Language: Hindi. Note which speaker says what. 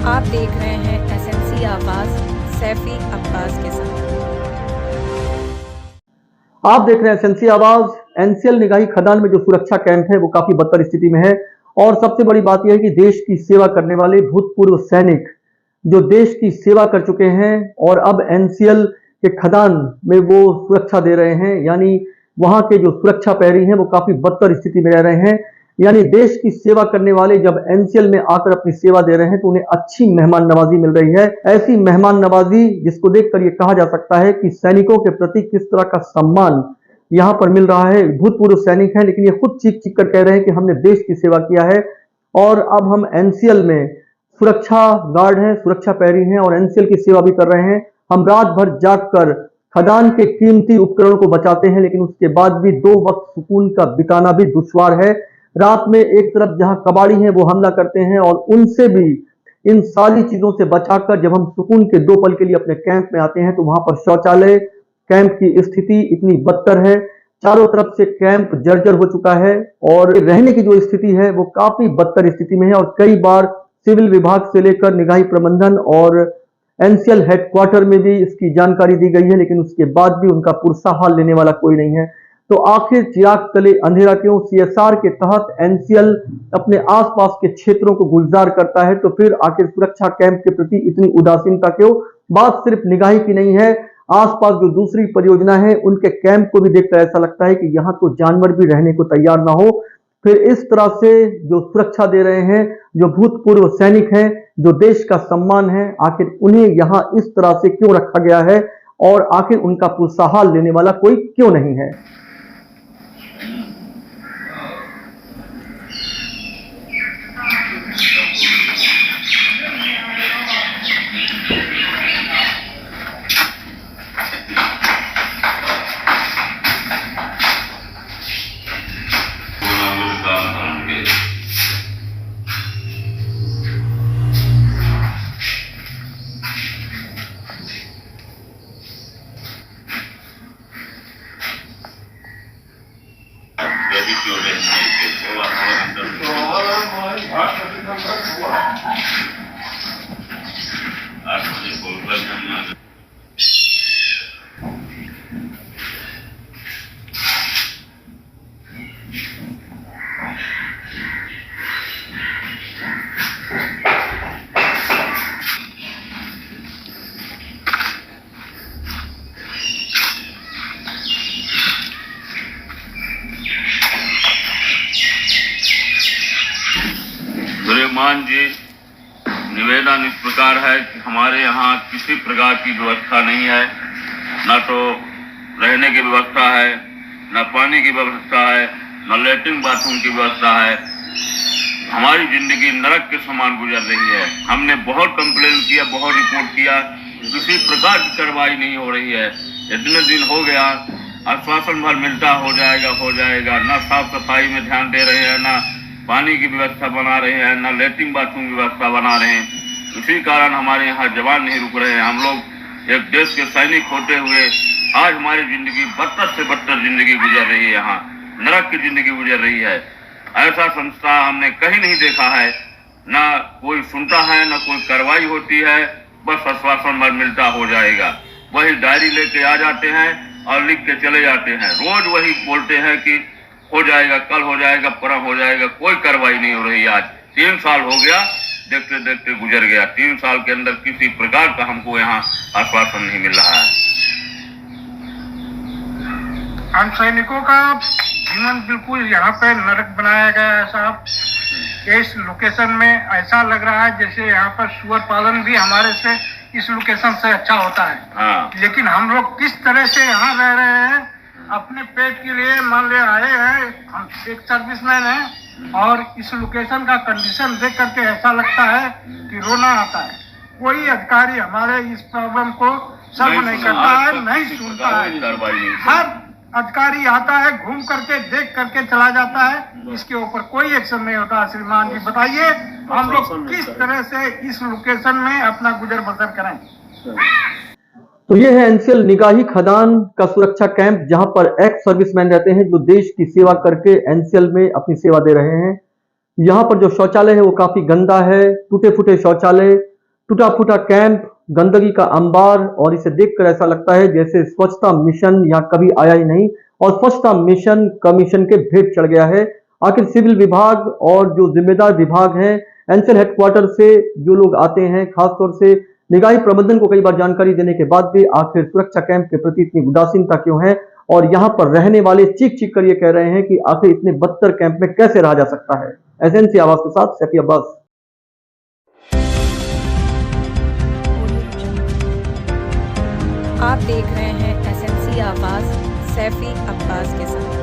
Speaker 1: आप देख रहे हैं एसएमसी आवाज सैफी अब्बास के साथ।
Speaker 2: आप देख रहे हैं एसएमसी आवाज। एनसीएल निगाही खदान में जो सुरक्षा कैंप है वो काफी बदतर स्थिति में है और सबसे बड़ी बात यह है कि देश की सेवा करने वाले भूतपूर्व सैनिक जो देश की सेवा कर चुके हैं और अब एनसीएल के खदान में वो सुरक्षा दे रहे हैं, यानी वहां के जो सुरक्षा प्रहरी हैं वो काफी बदतर स्थिति में रह रहे हैं। यानी देश की सेवा करने वाले जब एनसीएल में आकर अपनी सेवा दे रहे हैं तो उन्हें अच्छी मेहमान नवाजी मिल रही है। ऐसी मेहमान नवाजी जिसको देखकर ये कहा जा सकता है कि सैनिकों के प्रति किस तरह का सम्मान यहाँ पर मिल रहा है। भूतपूर्व सैनिक हैं लेकिन ये खुद चीख चीख कर कह रहे हैं कि हमने देश की सेवा किया है और अब हम एनसीएल में सुरक्षा गार्ड हैं, सुरक्षा प्रहरी हैं और एनसीएल की सेवा भी कर रहे हैं। हम रात भर जागकर खदान के कीमती उपकरणों को बचाते हैं, लेकिन उसके बाद भी 2 वक्त सुकून का बिताना भी दुश्वार है। रात में एक तरफ जहां कबाड़ी हैं वो हमला करते हैं और उनसे भी इन सारी चीजों से बचाकर जब हम सुकून के 2 पल के लिए अपने कैंप में आते हैं तो वहां पर शौचालय कैंप की स्थिति इतनी बदतर है, चारों तरफ से कैंप जर्जर हो चुका है और रहने की जो स्थिति है वो काफी बदतर स्थिति में है। और कई बार सिविल विभाग से लेकर निगाही प्रबंधन और एनसीएल हेडक्वार्टर में भी इसकी जानकारी दी गई है, लेकिन उसके बाद भी उनका पुरसा हाल लेने वाला कोई नहीं है। तो आखिर चिराग तले अंधेरा क्यों? सीएसआर के तहत एनसीएल अपने आसपास के क्षेत्रों को गुलजार करता है तो फिर आखिर सुरक्षा कैंप के प्रति इतनी उदासीनता क्यों? बात सिर्फ निगाही की नहीं है, आसपास जो दूसरी परियोजना है उनके कैंप को भी देखकर ऐसा लगता है कि यहां तो जानवर भी रहने को तैयार ना हो। फिर इस तरह से जो सुरक्षा दे रहे हैं, जो भूतपूर्व सैनिक हैं, जो देश का सम्मान है, आखिर उन्हें यहां इस तरह से क्यों रखा गया है और आखिर उनका पुरसहाल लेने वाला कोई क्यों नहीं है?
Speaker 3: मान जी, निवेदन इस प्रकार है कि हमारे यहाँ किसी प्रकार की व्यवस्था नहीं है, न तो रहने की व्यवस्था है, न पानी की व्यवस्था है, न लेटरिन बाथरूम की व्यवस्था है। हमारी जिंदगी नरक के समान गुजर रही है। हमने बहुत कंप्लेन किया, बहुत रिपोर्ट किया, किसी प्रकार की कार्रवाई नहीं हो रही है। इतने दिन हो गया, आश्वासन भर मिलता हो जाएगा, न साफ सफाई में ध्यान दे रहे हैं, न पानी की व्यवस्था बना रहे हैं, न लेटरिन बाथरूम की व्यवस्था बना रहे हैं। इसी कारण हमारे यहाँ जवान नहीं रुक रहे हैं। हम लोग एक देश के सैनिक होते हुए आज हमारी जिंदगी बदतर से बदतर जिंदगी गुजर रही है, यहाँ नरक की जिंदगी गुजर रही है। ऐसा संस्था हमने कहीं नहीं देखा है, न कोई सुनता है, न कोई कार्रवाई होती है। बस आश्वासन भर मिलता हो जाएगा, वही डायरी लेके आ जाते हैं और लिख के चले जाते हैं। रोज वही बोलते हैं कि हो जाएगा, कल हो जाएगा, परम हो जाएगा। कोई कार्रवाई नहीं हो रही। आज 3 साल हो गया, देखते देखते गुजर गया। 3 साल के अंदर किसी प्रकार का हमको यहाँ आश्वासन नहीं मिल रहा है।
Speaker 4: हम सैनिकों का जीवन बिल्कुल यहाँ पे नरक बनाया गया है साहब। इस लोकेशन में ऐसा लग रहा है जैसे यहाँ पर सुअर पालन भी हमारे से इस लोकेशन से अच्छा होता है।
Speaker 3: हाँ।
Speaker 4: लेकिन हम लोग किस तरह से यहाँ रह रहे हैं, अपने पेट के लिए मान ले आए हैं। हम एक सर्विसमैन हैं और इस लोकेशन का कंडीशन देख करके ऐसा लगता है कि रोना आता है। कोई अधिकारी हमारे इस प्रॉब्लम को सॉल्व नहीं करता है, नहीं सुनता है। हर अधिकारी आता है, घूम करके देख करके चला जाता है, इसके ऊपर कोई एक्शन नहीं होता। श्रीमान जी बताइए, हम लोग किस तरह से इस लोकेशन में अपना गुजर बसर करें?
Speaker 2: तो ये है एनसीएल निगाही खदान का सुरक्षा कैंप, जहां पर एक्स सर्विसमैन रहते हैं जो देश की सेवा करके एनसीएल में अपनी सेवा दे रहे हैं। यहाँ पर जो शौचालय है वो काफी गंदा है, टूटे फूटे शौचालय, टूटा फूटा कैंप, गंदगी का अंबार, और इसे देखकर ऐसा लगता है जैसे स्वच्छता मिशन यहाँ कभी आया ही नहीं और स्वच्छता मिशन कमीशन के भेंट चढ़ गया है। आखिर सिविल विभाग और जो जिम्मेदार विभाग हैं, एनसीएल हेडक्वार्टर से जो लोग आते हैं, खासतौर से निगरानी प्रबंधन को कई बार जानकारी देने के बाद भी आखिर सुरक्षा कैंप के प्रति इतनी उदासीनता क्यों है, और यहाँ पर रहने वाले चीख चीख कर ये कह रहे हैं कि आखिर इतने बदतर कैंप में कैसे रहा जा सकता है। एसएनसी आवाज के साथ सैफी अब्बास।
Speaker 1: आप देख रहे हैं एसएनसी आवाज सैफी अब्बास के साथ।